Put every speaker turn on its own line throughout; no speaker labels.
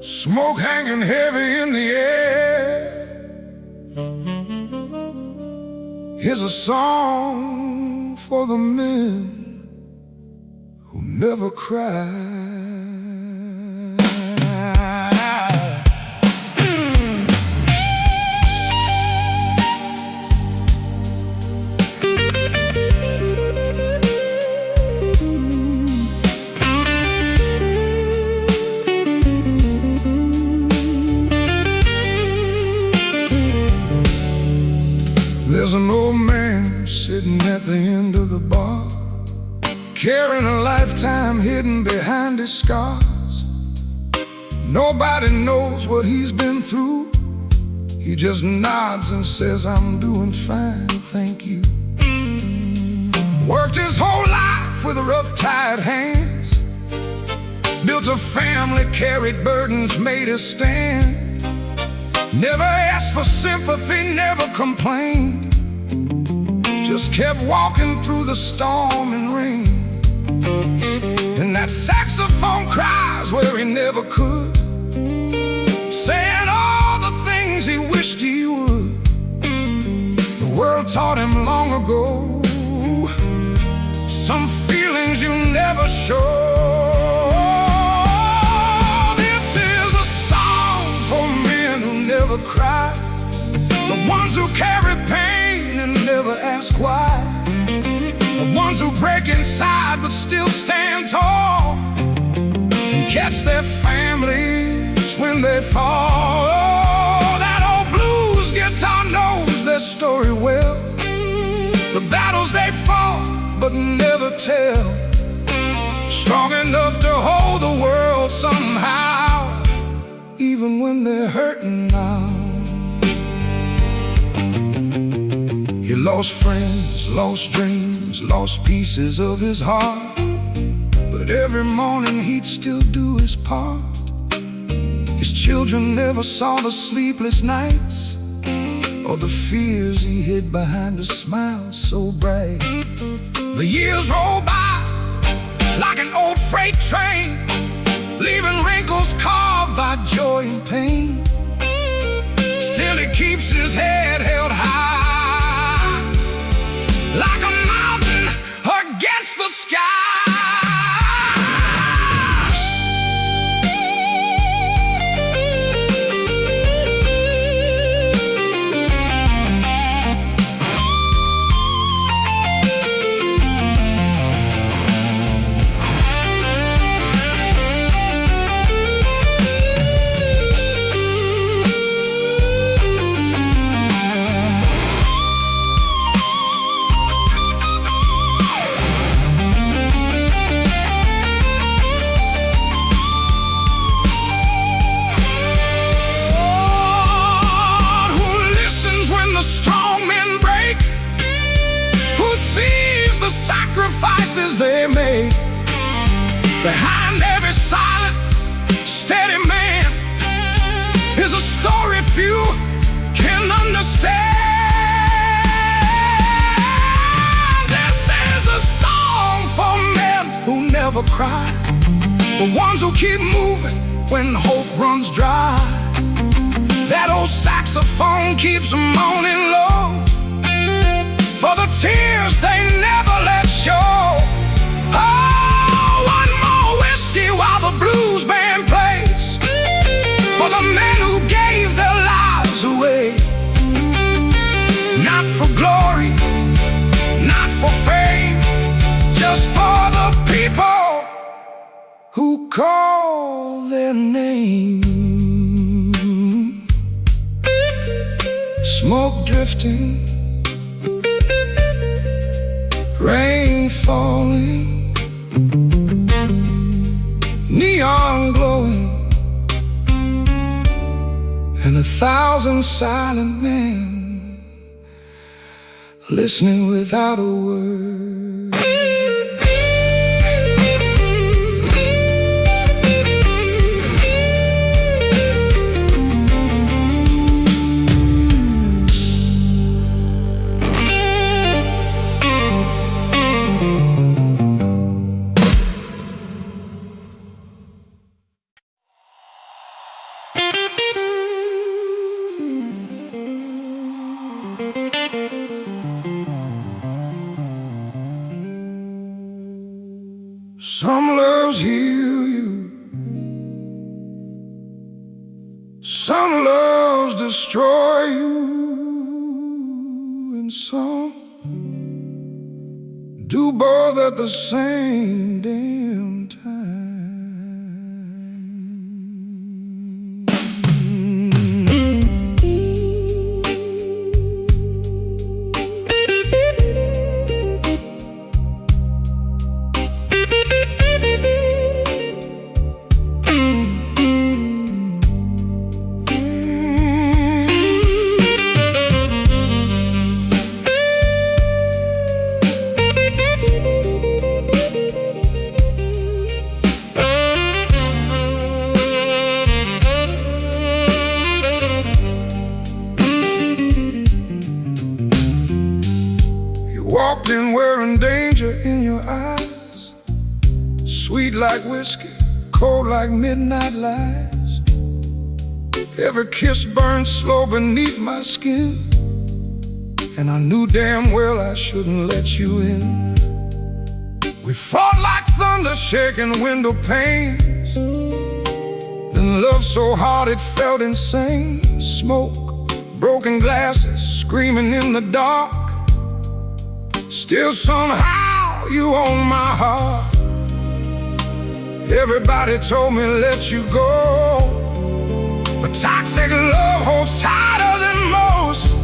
Smoke hanging heavy in the air. Here's a song for the men who never cry. There's an old man sitting at the end of the bar, carrying a lifetime hidden behind his scars. Nobody knows what he's been through. He just nods and says, "I'm doing fine, thank you." Worked his whole life with rough, tired hands, built a family, carried burdens, made a stand. Never asked for sympathy, never complained, just kept walking through the storm and rain. And that saxophone cries where he never could, saying all the things he wished he would. The world taught him long ago some feelings you never show. This is a song for men who never cry, the ones who carry pain and never ask why, the ones who break inside but still stand tall and catch their families when they fall. Oh, that old blues guitar knows their story well, the battles they fought but never tell, strong enough to hold the world somehow, even when they're hurting now. He lost friends, lost dreams, lost pieces of his heart, but every morning he'd still do his part. His children never saw the sleepless nights or the fears he hid behind a smile so bright. The years roll by like an old freight train, leaving wrinkles carved by joy and pain. Still he keeps his head held high, like a mountain against the sky. Sacrifices they make behind every silent, steady man is a story few can understand. This is a song for men who never cry, the ones who keep moving when hope runs dry. That old saxophone keeps moaning low for the tears they never let show. Oh, one more whiskey while the blues band plays, for the men who gave their lives away, not for glory, not for fame, just for the people who call their name. Smoke drifting, rain falling, neon glowing, and 1,000 silent men listening without a word. Some loves heal you, some loves destroy you, and some do both at the same damn time. Walked in wearing danger in your eyes, sweet like whiskey, cold like midnight lies. Every kiss burned slow beneath my skin, and I knew damn well I shouldn't let you in. We fought like thunder shaking window panes, then loved so hard it felt insane. Smoke, broken glasses, screaming in the dark. Still somehow you own my heart. Everybody told me let you go, but toxic love holds tighter than most.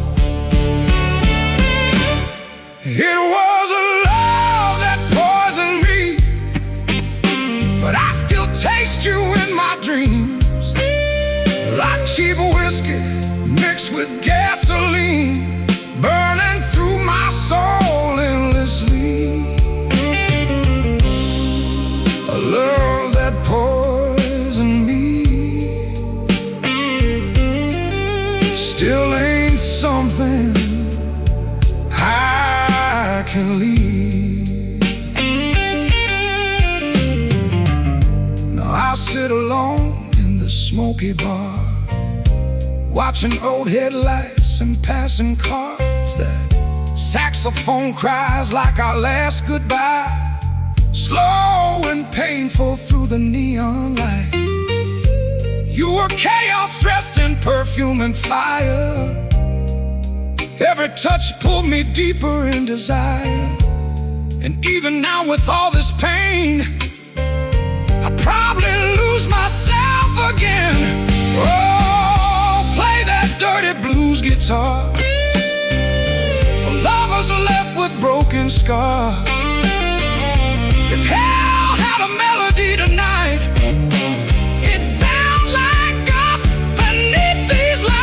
It was a love that poisoned me, but I still taste you in my dreams, like cheap whiskey mixed with gasoline, burning through my soul endlessly. A love that poisoned me still ain't something I can leave. Now I sit alone in the smoky bar, watching old headlights and passing cars. That saxophone cries like our last goodbye, slow and painful through the neon light. You were chaos dressed in perfume and fire. Every touch pulled me deeper in desire. And even now with all this pain, I'd probably lose myself again. Oh, play that dirty blues guitar for lovers left with broken scars. If hell had a melody tonight, it sound like us beneath these lights.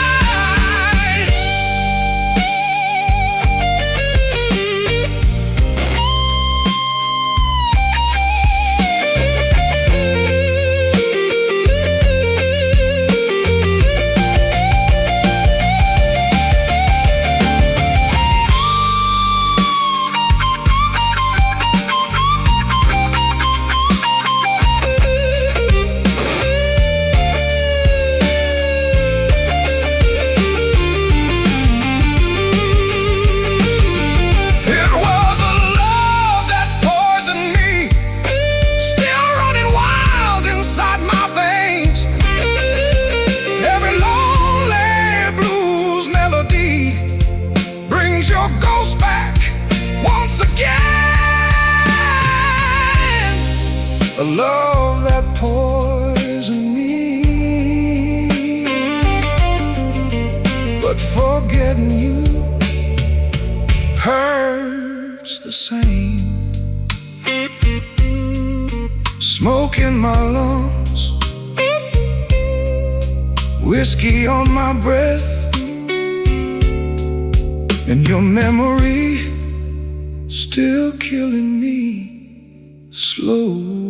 Your ghost back once again. A love that poisoned me, but forgetting you hurts the same. Smoke in my lungs, whiskey on my breath, and your memory still killing me slow.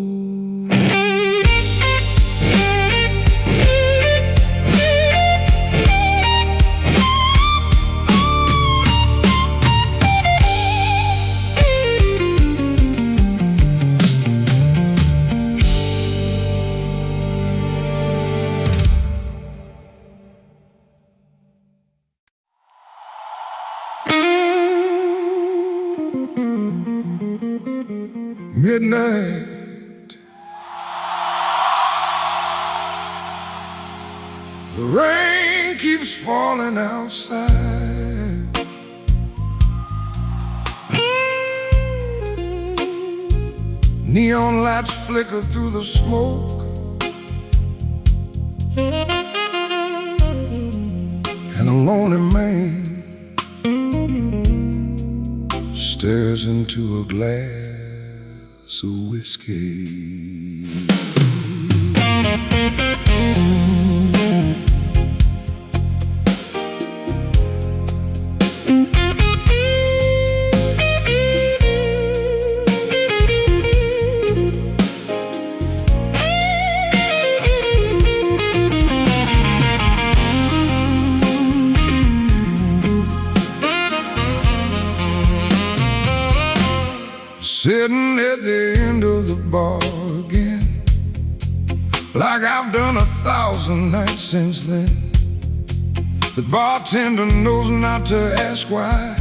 Midnight The rain keeps falling outside. Neon lights flicker through the smoke, and a lonely man stares into a glass of whiskey. Sitting at the end of the bar again, like I've done 1,000 nights since then. The bartender knows not to ask why.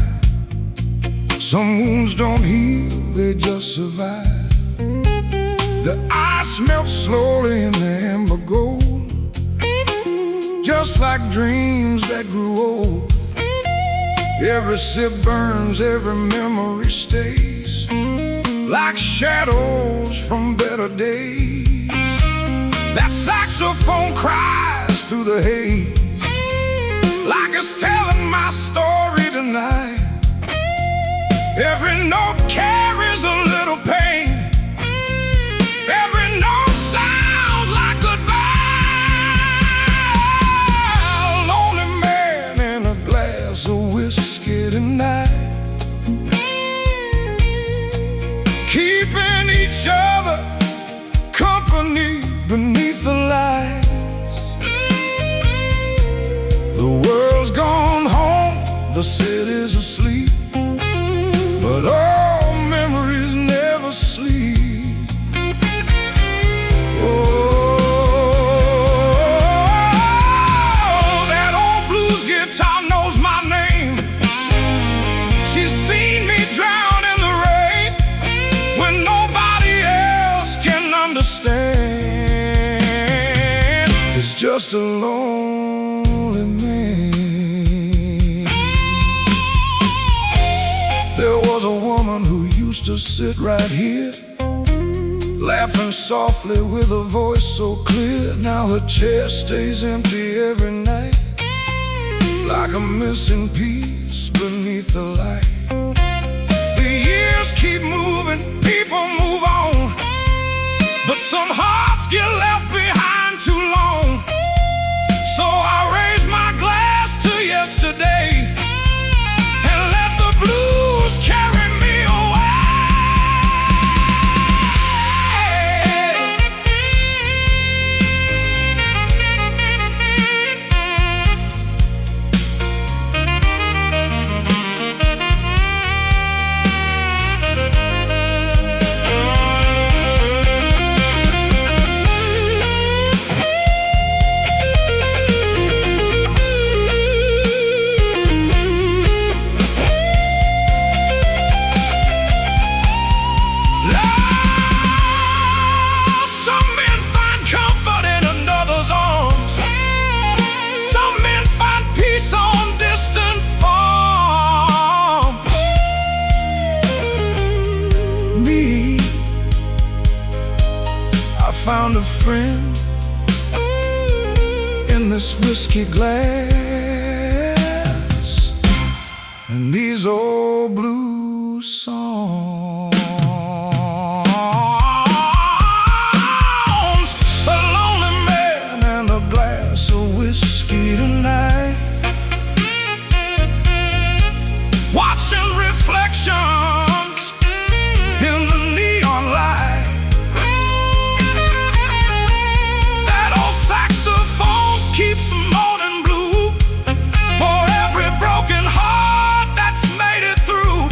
Some wounds don't heal, they just survive. The ice melts slowly in the amber gold, just like dreams that grew old. Every sip burns, every memory stays, like shadows from better days. That saxophone cries through the haze, like it's telling my story tonight. Every note carries a little pain, every note sounds like goodbye. A lonely man in a glass of whiskey tonight, keeping each other company beneath the lights. The world's gone home, the city's asleep, but all memories never sleep. Oh, that old blues guitar knows my name. She's seen me drown in the rain when nobody else can understand. It's just a lonely man. There was a woman who used to sit right here, laughing softly with a voice so clear. Now her chair stays empty every night, like a missing piece beneath the light. The years keep moving, people move on, but some hearts get left behind too long. So I raise my glass to yesterday and let the blues carry me away. Found a friend in this whiskey glass and these old blues songs. A lonely man and a glass of whiskey tonight, watching reflections in the neon light. Keeps moaning blue for every broken heart that's made it through.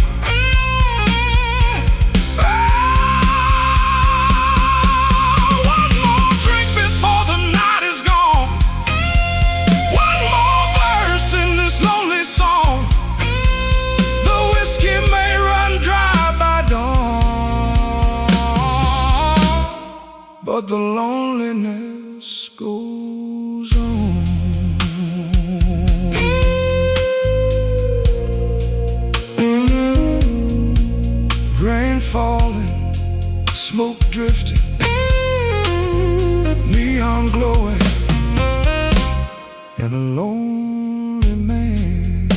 One more drink before the night is gone, one more verse in this lonely song. The whiskey may run dry by dawn, but the loneliness goes on. drifting, neon glowing, and a lonely man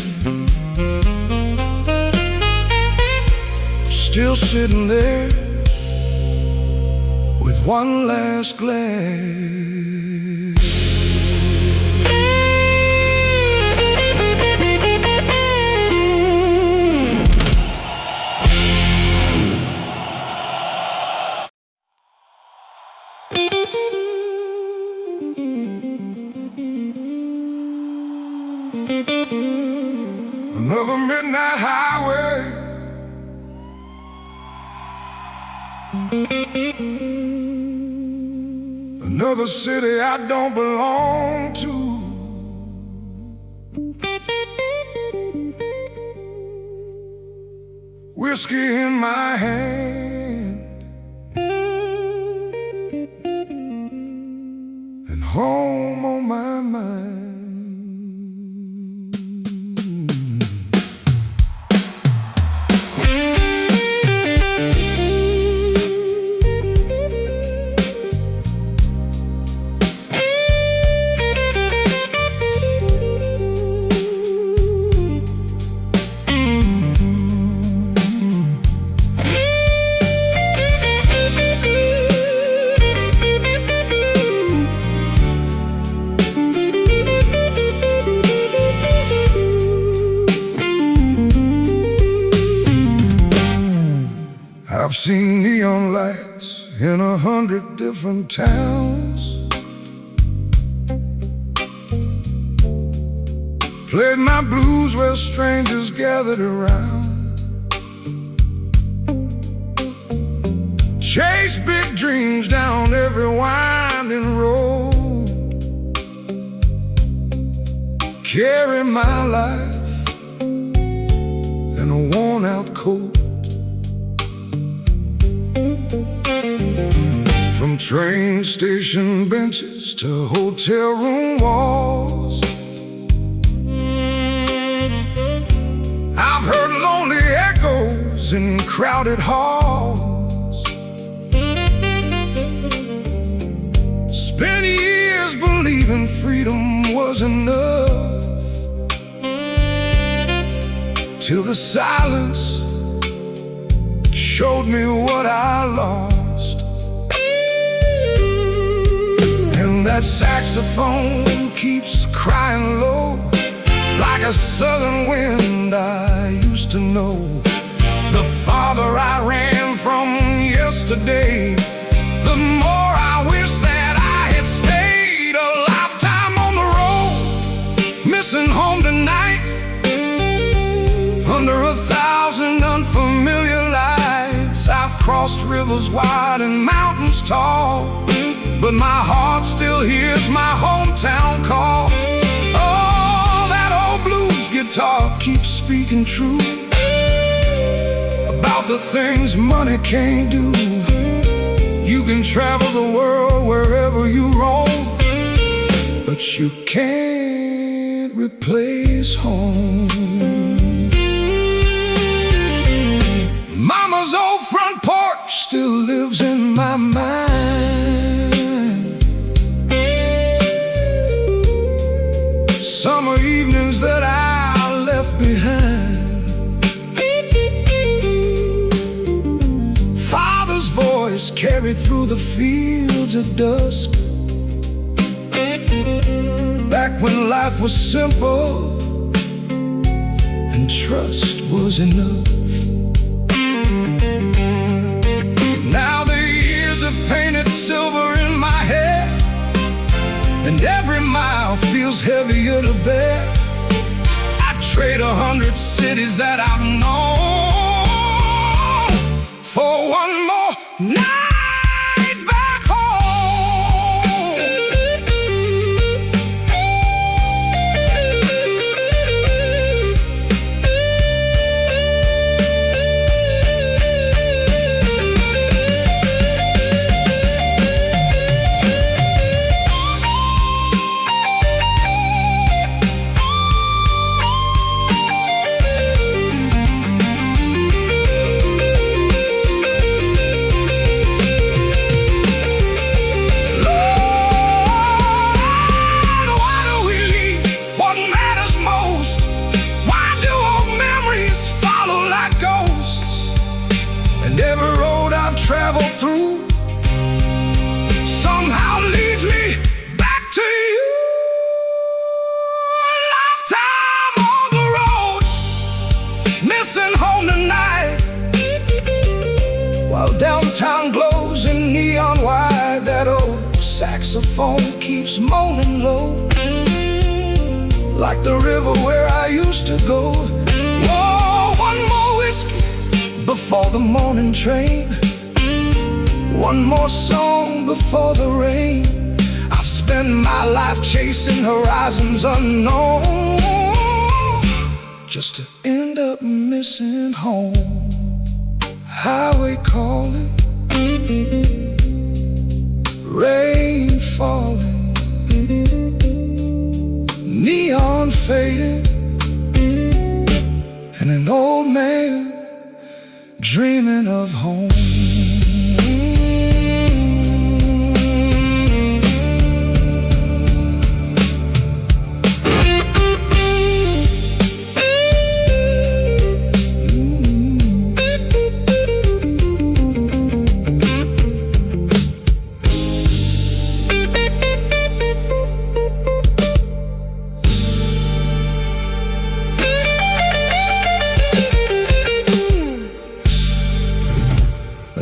still sitting there with one last glance. Another midnight highway, another city I don't belong to. Whiskey in my hand and home on my mind. I've seen neon lights in 100 different towns, played my blues where strangers gathered around, chased big dreams down every winding road, carry my life in a worn-out coat. From train station benches to hotel room walls, I've heard lonely echoes in crowded halls, spent years believing freedom was enough, till the silence showed me what I lost. And that saxophone keeps crying low, like a southern wind I used to know. The farther I ran from yesterday, the more I wish that I had stayed. A lifetime on the road, missing home tonight, under 1,000 unfamiliar lights. I've crossed rivers wide and mountains tall, but my heart still hears my hometown call. Oh, that old blues guitar keeps speaking true about the things money can't do. You can travel the world wherever you roam, but you can't replace home. Mama's old front porch still lives in my mind. Summer evenings that I left behind, Father's voice carried through the fields at dusk, back when life was simple and trust was enough. Now the years have painted silver in my hair, and every mile feels heavier to bear. I'd trade 100 cities that I've known for one more night back home. saxophone keeps moaning low, like the river where I used to go. Whoa, one more whiskey before the morning train, one more song before the rain. I've spent my life chasing horizons unknown, just to end up missing home. Highway calling, rain falling, neon fading, and an old man dreaming of home.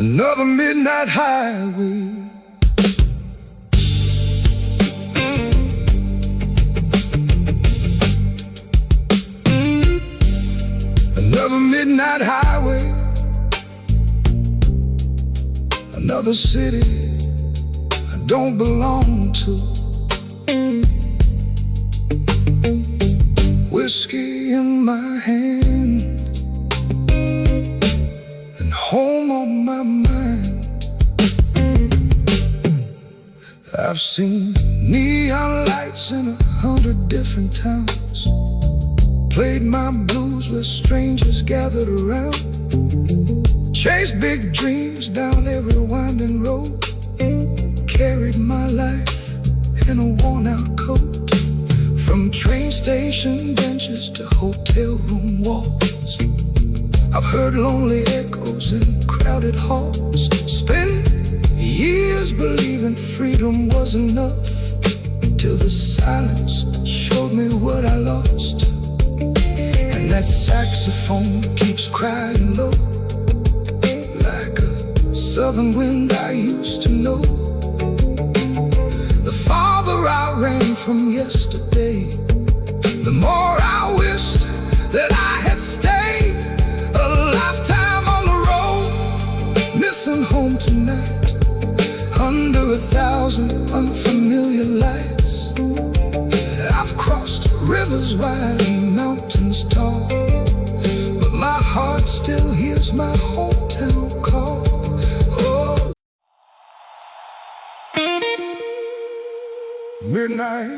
Another midnight highway, another midnight highway, another city I don't belong to. Whiskey in my hand and home on my mind. I've seen neon lights in 100 different towns, played my blues where strangers gathered around, chased big dreams down every winding road, carried my life in a worn-out coat, from train station benches to hotel room walls. I've heard lonely echoes in crowded halls, spent years believing freedom was enough, till the silence showed me what I lost. And that saxophone keeps crying low, like a southern wind I used to know. The farther I ran from yesterday, the more I wished that I had stayed. A lifetime on the road, missing home tonight, under 1,000 unfamiliar lights. I've crossed rivers wide and mountains tall, but my heart still hears my hometown call. Oh. Midnight,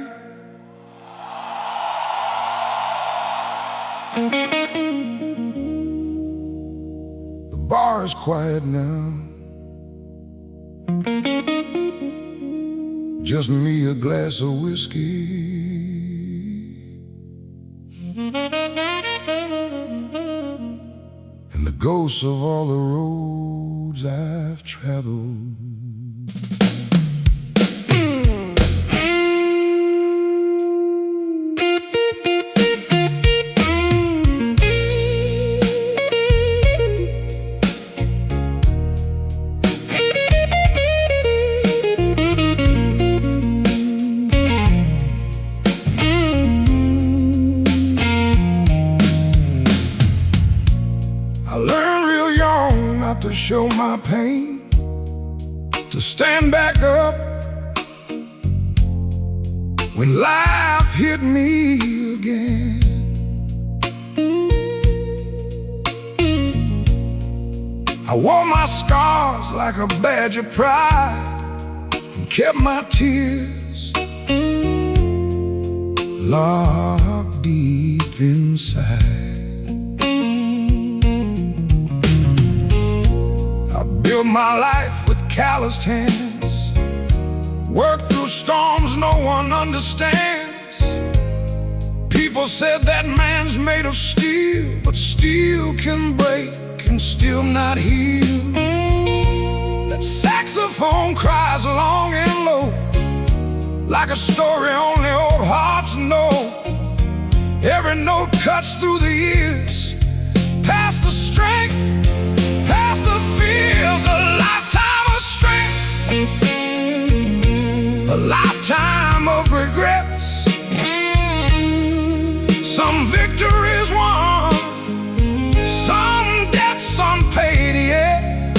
the bar is quiet now, just me, a glass of whiskey, and the ghosts of all the roads I've traveled. I learned real young not to show my pain, to stand back up when life hit me again. I wore my scars like a badge of pride and kept my tears locked deep inside. Built my life with calloused hands, worked through storms no one understands. People said that man's made of steel, but steel can break and still not heal. That saxophone cries long and low, like a story only old hearts know. Every note cuts through the years, past the strength, past the fears, a lifetime of strength. a lifetime of regrets. Some victories won, some debts unpaid yet.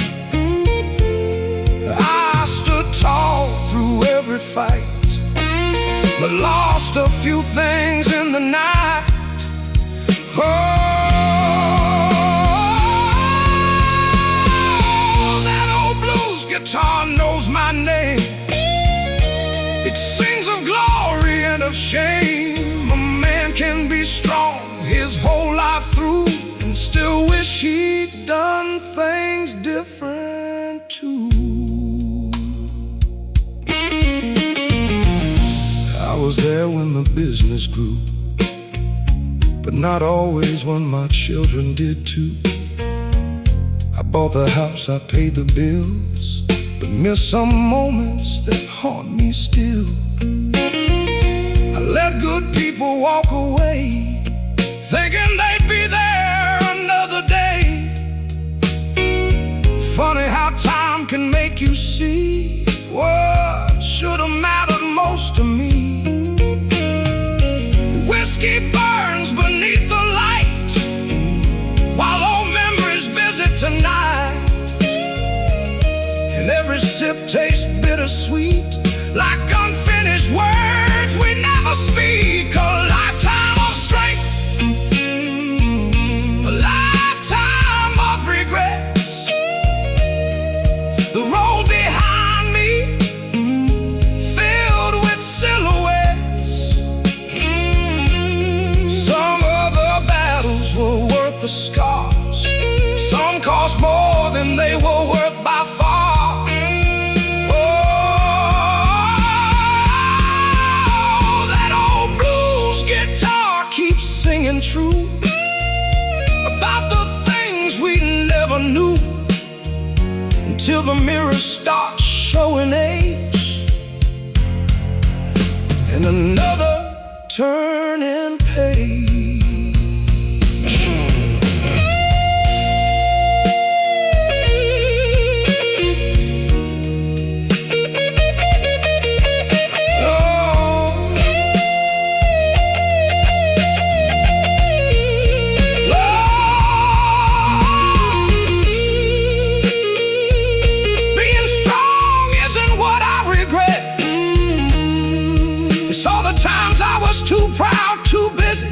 I stood tall through every fight, but lost a few things in the night. Oh, that old blues guitar knows my name. It sings of glory and of shame. A man can be strong his whole life through and still wish he'd done things different too. I was there when the business grew, but not always when my children did too. I bought the house, I paid the bills, but missed some moments that haunt me still. I let good people walk away, thinking they'd be there another day. Funny how time can make you see what should have mattered most to me. Whiskey burns beneath the light, while old memories visit tonight. And every sip tastes bittersweet, like unfinished words we never speak. A lifetime of strength, a lifetime of regrets. The road behind me filled with silhouettes. Some of the battles were worth the scars, some cost more than they were worth by far. Oh, that old blues guitar keeps singing true about the things we never knew, until the mirror starts showing age and another turning page. Too proud, too busy,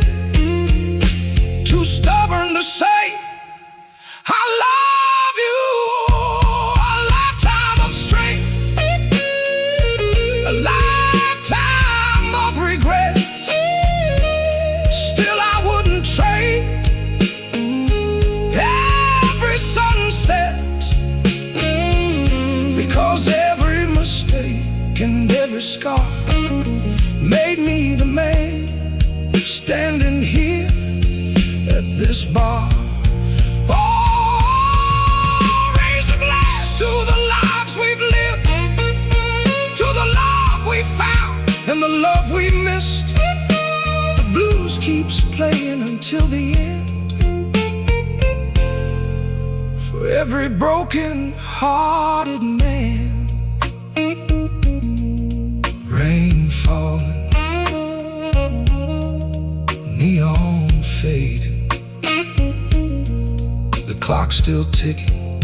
too stubborn to say I love you. A lifetime of strength, a lifetime of regrets. Still I wouldn't trade every sunset, because every mistake and every scar made me the man standing here at this bar. Oh, raise a glass to the lives we've lived, to the love we found and the love we missed. The blues keeps playing until the end, for every broken-hearted man. Rain falling, neon fading, the clock still ticking,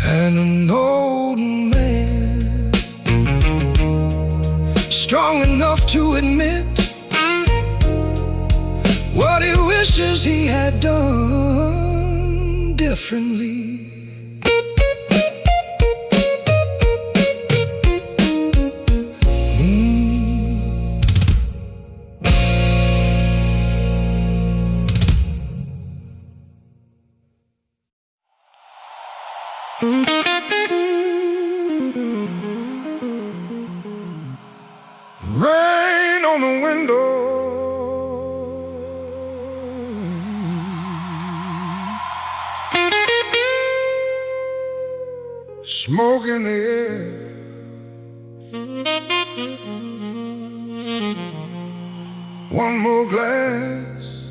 and an old man strong enough to admit what he wishes he had done differently. Rain on the window, smoke in the air, one more glass,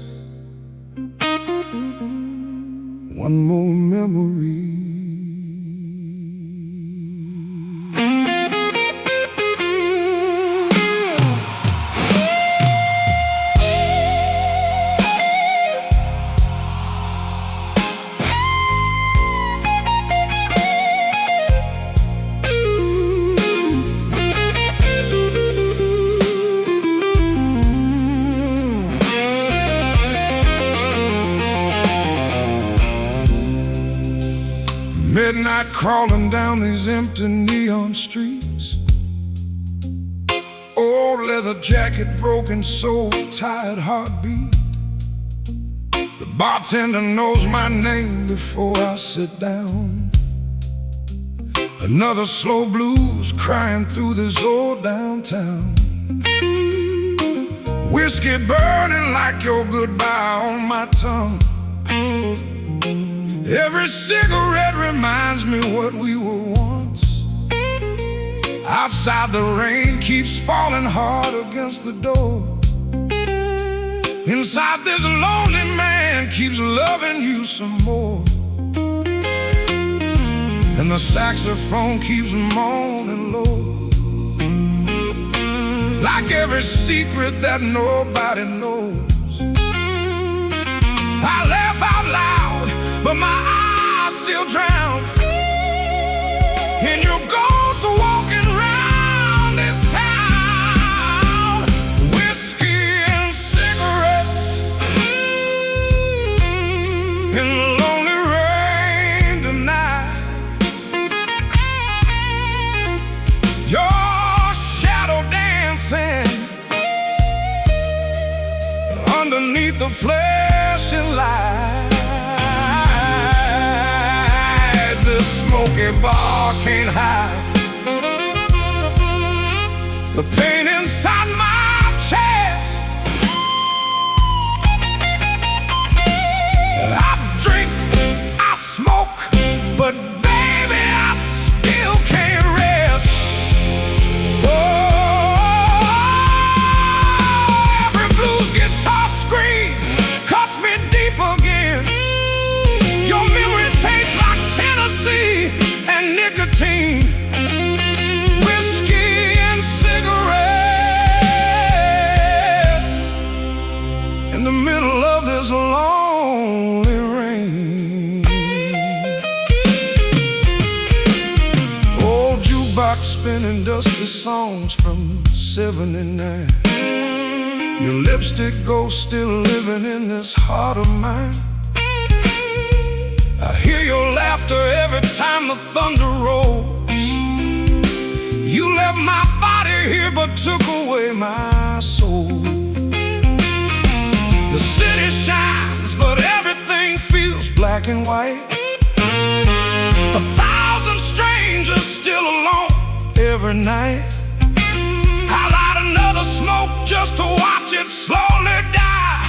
one more memory. crawling down these empty neon streets. Old leather jacket, broken soul, tired heartbeat. The bartender knows my name before I sit down. Another slow blues crying through this old downtown. Whiskey burning like your goodbye on my tongue. Every cigarette reminds me what we were once. Outside the rain keeps falling hard against the door. Inside this lonely man keeps loving you some more. And the saxophone keeps moaning low, like every secret that nobody knows. I laugh out loud, but my eyes still drown in your ghost walking around this town. Whiskey and cigarettes in the lonely rain tonight. Your shadow dancing underneath the flashing light. This smoky bar can't hide the pain inside my chest. I drink, I smoke, but baby, I still can't rest. Oh, every blues guitar scream cuts me deep again. Your memory tastes like Tennessee and nicotine. Whiskey and cigarettes in the middle of this lonely rain. Old jukebox spinning dusty songs from '79. Your lipstick ghost still living in this heart of mine. I hear your laughter every time the thunder rolls. You left my body here but took away my soul. The city shines but everything feels black and white. 1,000 strangers still alone every night. I light another smoke just to watch it slowly die.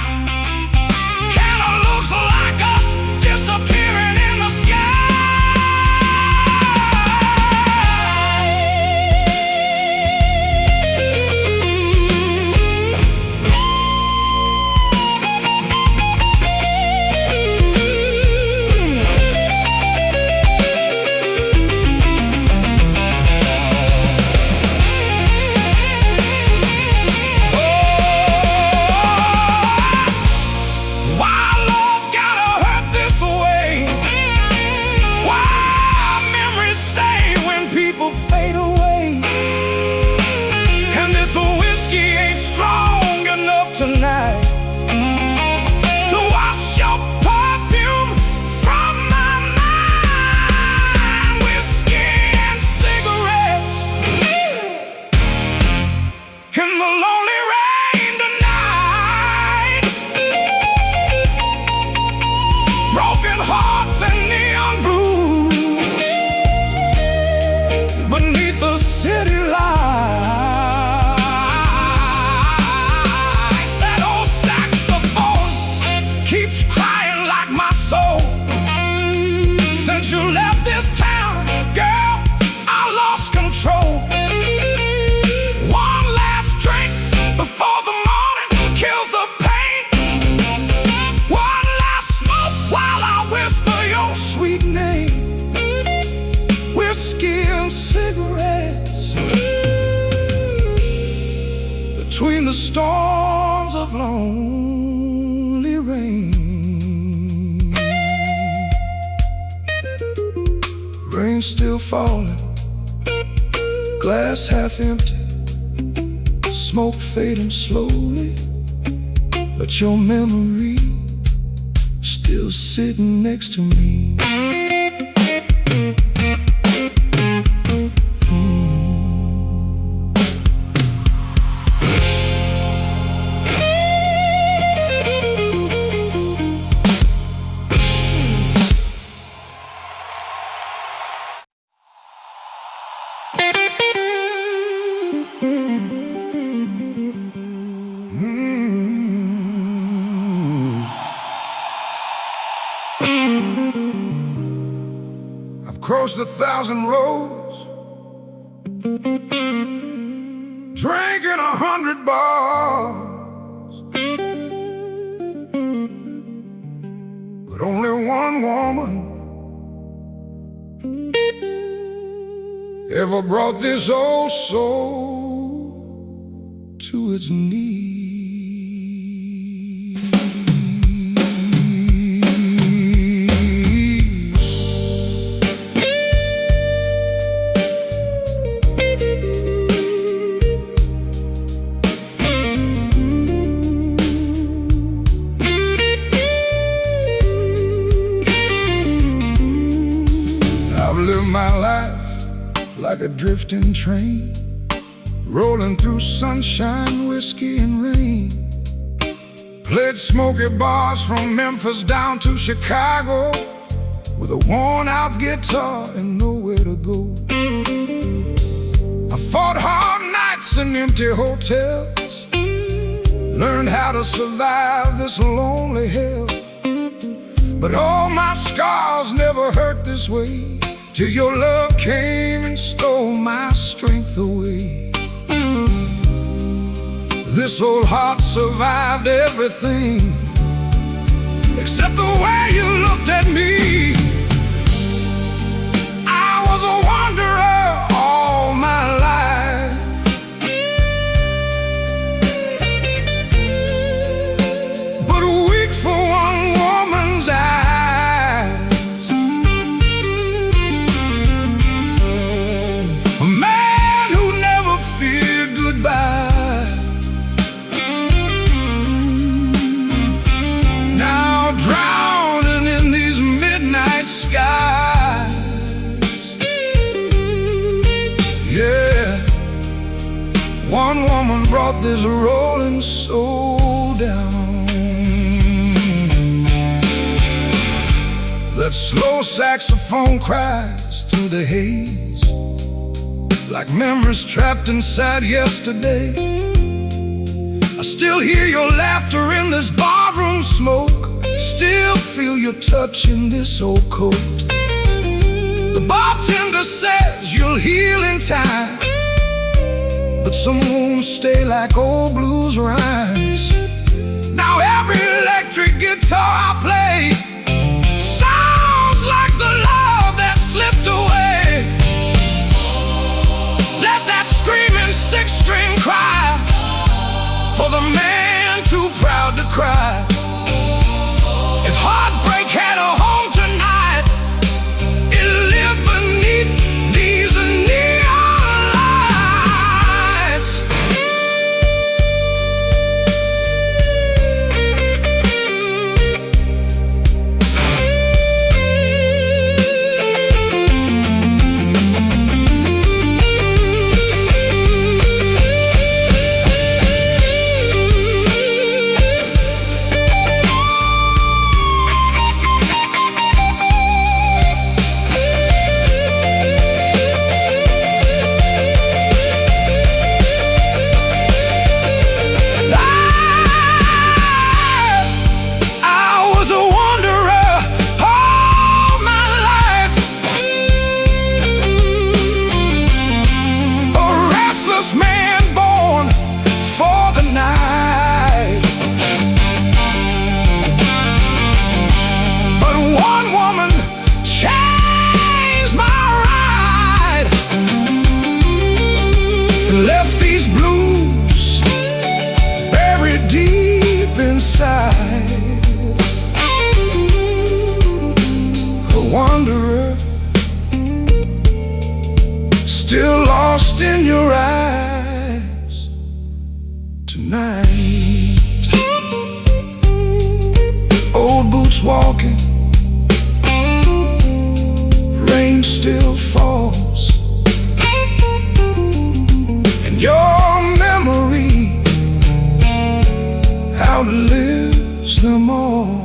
Kinda looks like us disappearing in the sky. Fade away, and this whiskey ain't strong enough tonight to wash your perfume from my mind. Whiskey and cigarettes in the lonely rain tonight. Broken hearts and neon blues beneath the city lights. That old saxophone keeps crying like my soul. Since you left this town, girl, I lost control. One last drink before the morning kills the pain. One last smoke while I whisper your sweet name. Whiskey and cigarettes between the storms of lonely rain. Rain still falling, glass half empty, smoke fading slowly, but your memory still sitting next to me. across 1,000 roads, drinking 100 bars, but only one woman ever brought this old soul to its knees. I've lived my life like a drifting train, rolling through sunshine, whiskey and rain. Played smoky bars from Memphis down to Chicago, with a worn-out guitar and nowhere to go. I fought hard nights in empty hotels, learned how to survive this lonely hell. But all my scars never hurt this way, till your love came and stole my strength away. This old heart survived everything except the way you looked at me. I was a wanderer all my life, but weak for one woman's eyes. A man who never feared goodbye, drowning in these midnight skies. Yeah, one woman brought this rolling soul down. That slow saxophone cries through the haze, like memories trapped inside yesterday. I still hear your laughter in this barroom smoke, still feel your touch in this old coat. The bartender says you'll heal in time, but some wounds stay like old blues rhymes. Now every electric guitar I play sounds like the love that slipped away. Let that screaming six-string cry for the man too proud to cry. If heartbreak had a home tonight, it lived beneath these neon lights. Man born for the night, but one woman changed my ride, left these blues buried deep inside. A wanderer, still lost in your eyes tonight. Old boots walking, rain still falls, and your memory outlives them all.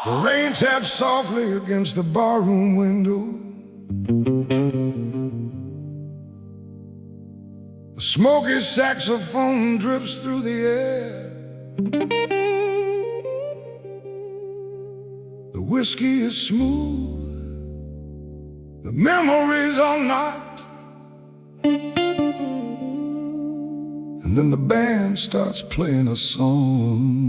The rain taps softly against the barroom window. The smoky saxophone drips through the air. The whiskey is smooth, the memories are not. And then the band starts playing a song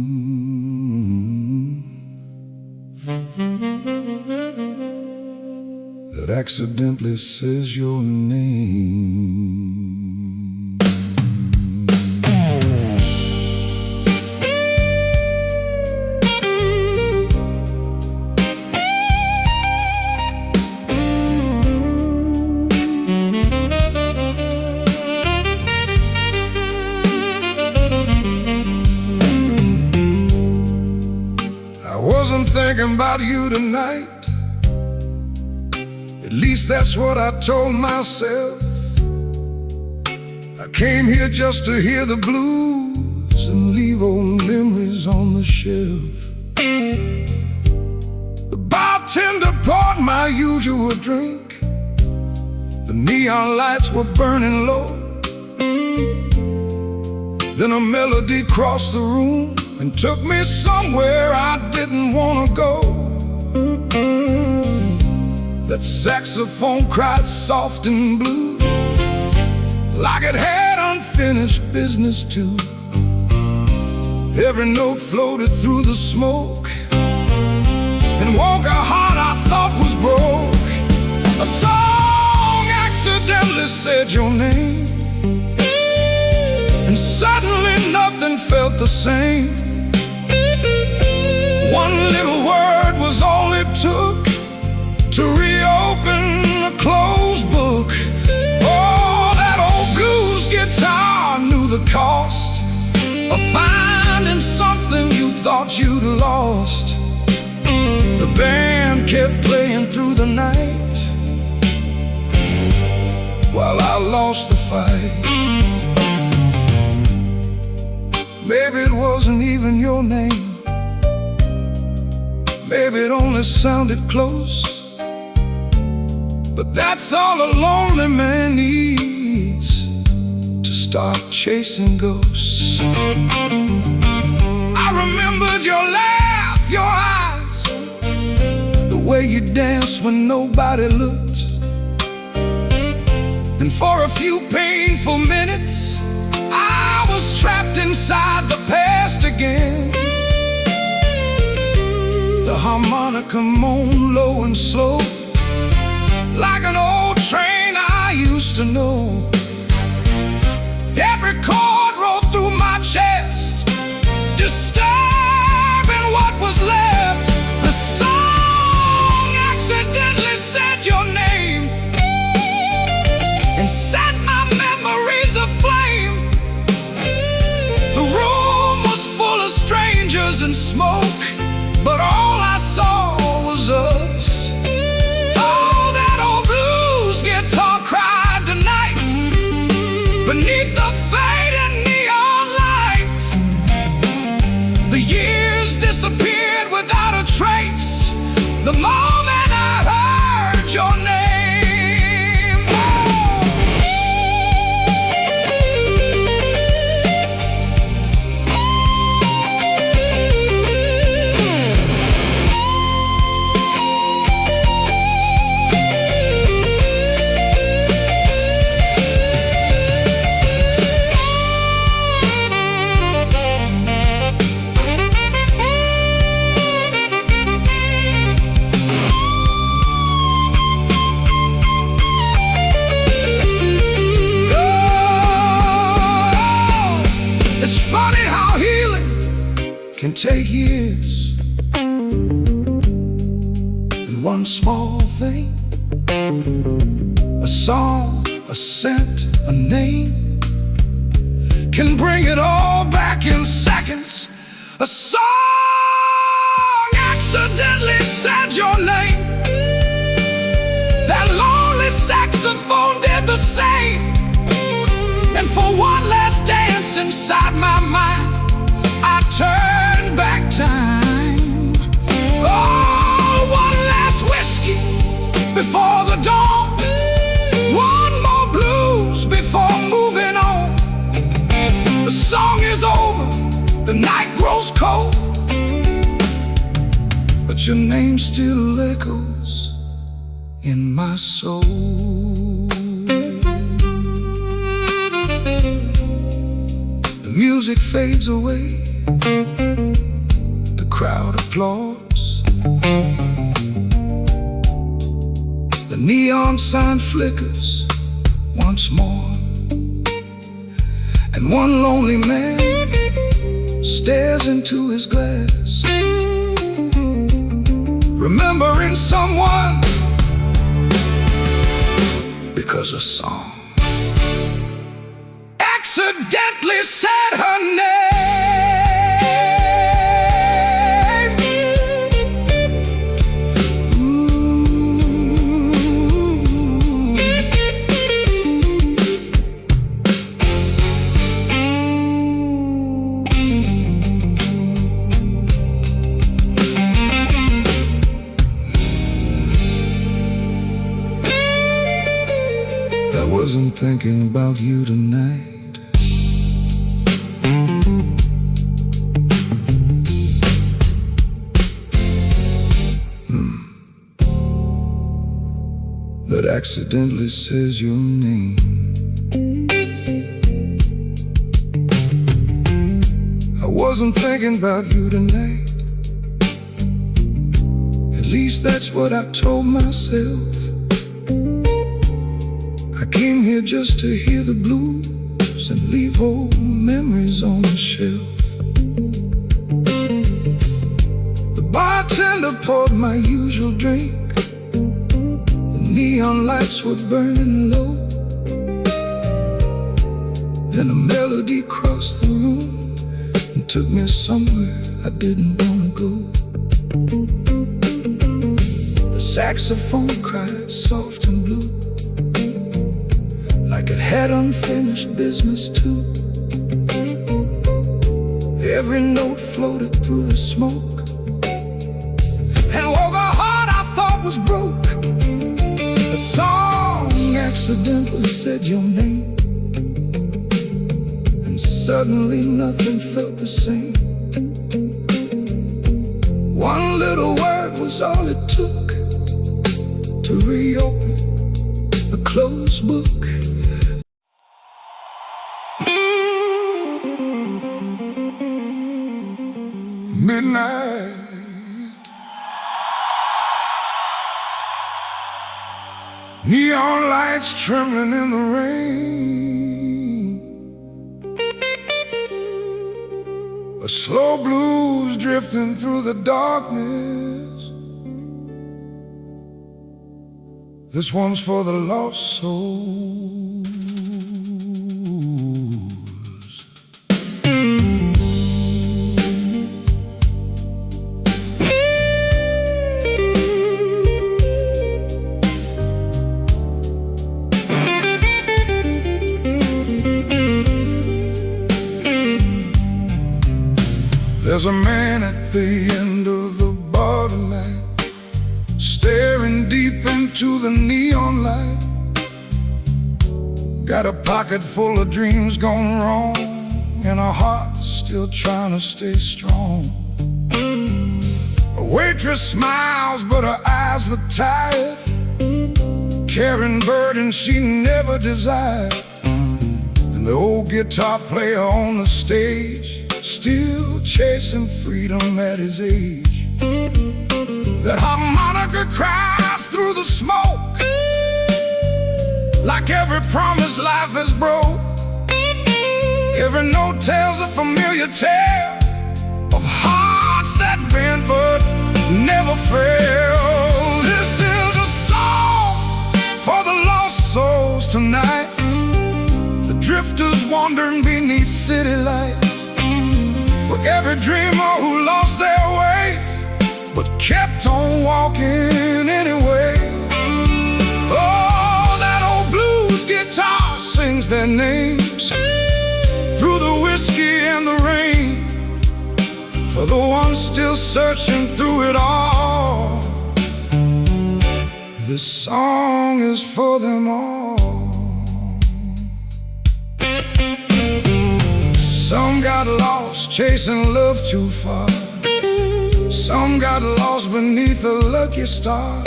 that accidentally says your name. I wasn't thinking about you tonight. At least that's what I told myself. I came here just to hear the blues and leave old memories on the shelf. The bartender poured my usual drink. The neon lights were burning low. Then a melody crossed the room and took me somewhere I didn't want to go. That saxophone cried soft and blue, like it had unfinished business too. Every note floated through the smoke and woke a heart I thought was broke. A song accidentally said your name, and suddenly nothing felt the same. One little word was all it took to reopen a closed book. Oh, that old blues guitar knew the cost of finding something you thought you'd lost. The band kept playing through the night while I lost the fight. Maybe it wasn't even your name. Maybe it only sounded close. But that's all a lonely man needs to start chasing ghosts. I remembered your laugh, your eyes, the way you danced when nobody looked. And for a few painful minutes I was trapped inside the past again. The harmonica moaned low and slow, like an old train I used to know. Every chord rolled through my chest, disturbing what was left. The song accidentally said your name and set my memories aflame. The room was full of strangers and smoke, but all I saw was us. Oh, that old blues guitar cried tonight beneath the fading neon light. The years disappeared without a trace the moment I heard your name. Can take years, and one small thing, a song, a scent, a name, can bring it all back in seconds. A song accidentally said your name. That lonely saxophone did the same. And for one last dance inside my mind, I turned back time. Oh, before the dawn, one more blues before moving on. The song is over, the night grows cold, but your name still echoes in my soul. The music fades away, the crowd applauds, the neon sign flickers once more, and one lonely man stares into his glass, remembering someone, because a song accidentally said her name. I wasn't thinking about you tonight. That accidentally says your name. I wasn't thinking about you tonight. At least that's what I told myself. I came here just to hear the blues and leave old memories on the shelf. The bartender poured my usual drink. The neon lights were burning low. Then a melody crossed the room and took me somewhere I didn't want to go. The saxophone cried soft and blue, like it had unfinished business too. Every note floated through the smoke and woke a heart I thought was broke. The song accidentally said your name, and suddenly nothing felt the same. One little word was all it took to reopen a closed book. Midnight, neon lights trembling in the rain, a slow blues drifting through the darkness. This one's for the lost souls. There's a man at the end of the bar tonight, staring deep into the neon light. Got a pocket full of dreams gone wrong, and a heart still trying to stay strong. A waitress smiles, but her eyes look tired, carrying burdens she never desired. And the old guitar player on the stage, still chasing freedom at his age. That harmonica cries through the smoke, like every promise life has broke. Every note tells a familiar tale of hearts that bend but never fail. This is a song for the lost souls tonight, the drifters wandering beneath city lights. For every dreamer who lost their way but kept on walking anyway. Oh, that old blues guitar sings their names through the whiskey and the rain, for the ones still searching through it all. This song is for them all. Some got lost chasing love too far. Some got lost beneath a lucky star.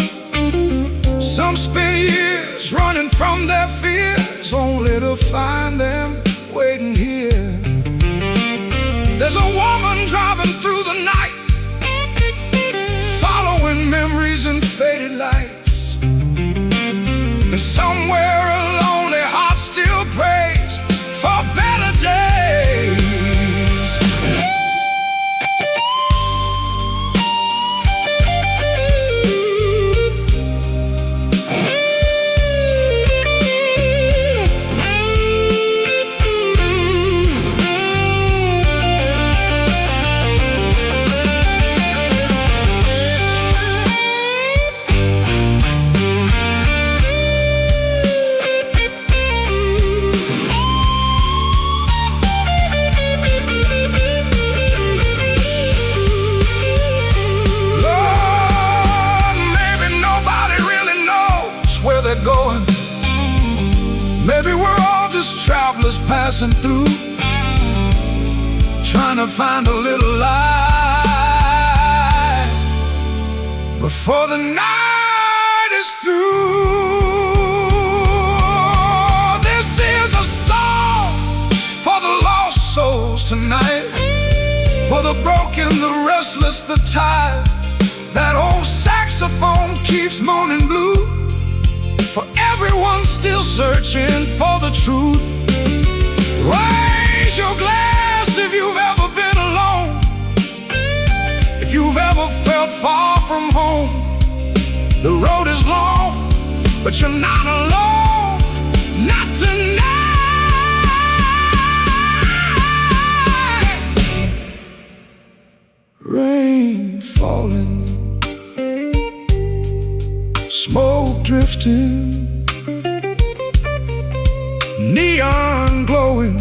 Some spent years running from their fears, only to find them waiting here. There's a woman driving through the night, following memories and faded lights. And somewhere a lonely heart still prays for better days. Going. Maybe we're all just travelers passing through, trying to find a little light before the night is through. This is a song for the lost souls tonight, for the broken, the restless, the tired. That old saxophone keeps moaning blue, for everyone still searching for the truth. Raise your glass if you've ever been alone, if you've ever felt far from home. The road is long, but you're not alone, not tonight. Rain falling, smoke drifting, neon glowing,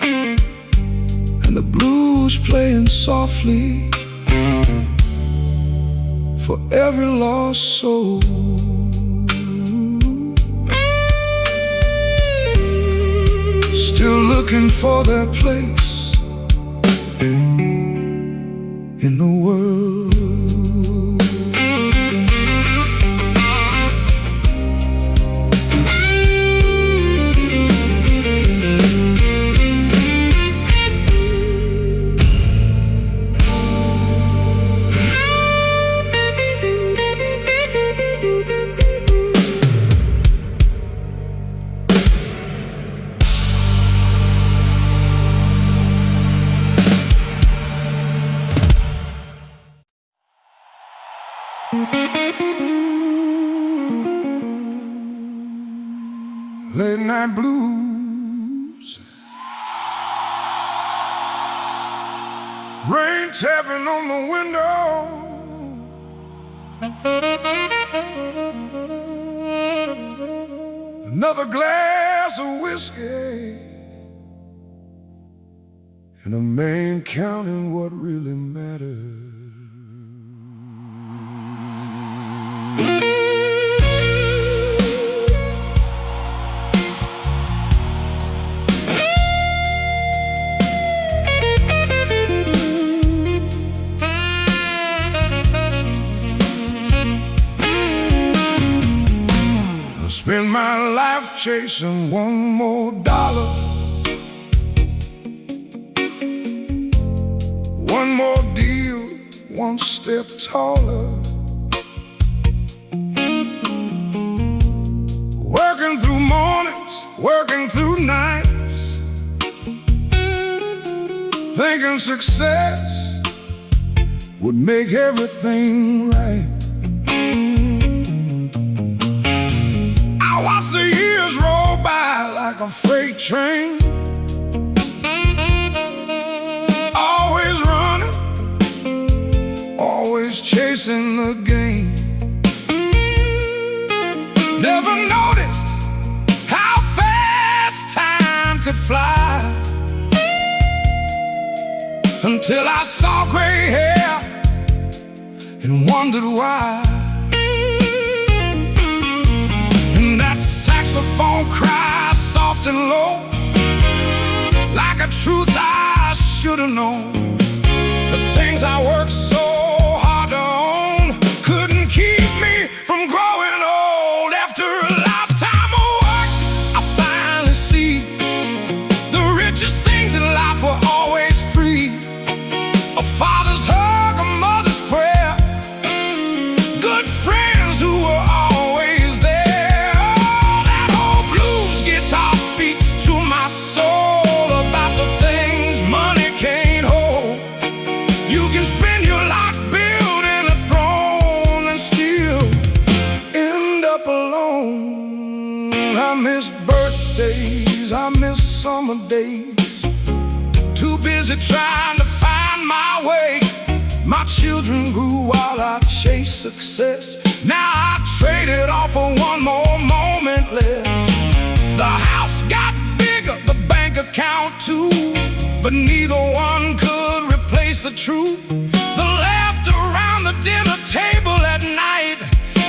and the blues playing softly for every lost soul. Still looking for their place in the world. Late night blues, rain tapping on the window, another glass of whiskey, and a man counting what really matters. Spend my life chasing one more dollar, one more deal, one step taller. Working through mornings, working through nights, thinking success would make everything right. I watch the years roll by like a freight train, always running, always chasing the game. Never noticed how fast time could fly, until I saw gray hair and wondered why. saxophone cries soft and low, like a truth I should have known. The things I worked so hard to own couldn't keep me from growing old. After a lifetime of work, I finally see the richest things in life were always free. A father's hug, a mother's prayer, good friends who were always there. Oh, that old blues guitar speaks to my soul about the things money can't hold. You can spend your life building a throne and still end up alone. I miss birthdays, I miss summer days, too busy trying to find my way. My children grew while I chased success. Now I traded all for one more moment less. The house got bigger, the bank account too, but neither one could replace the truth. The laughter around the dinner table at night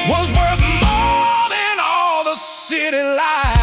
was worth more than all the city lights.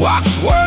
What's worth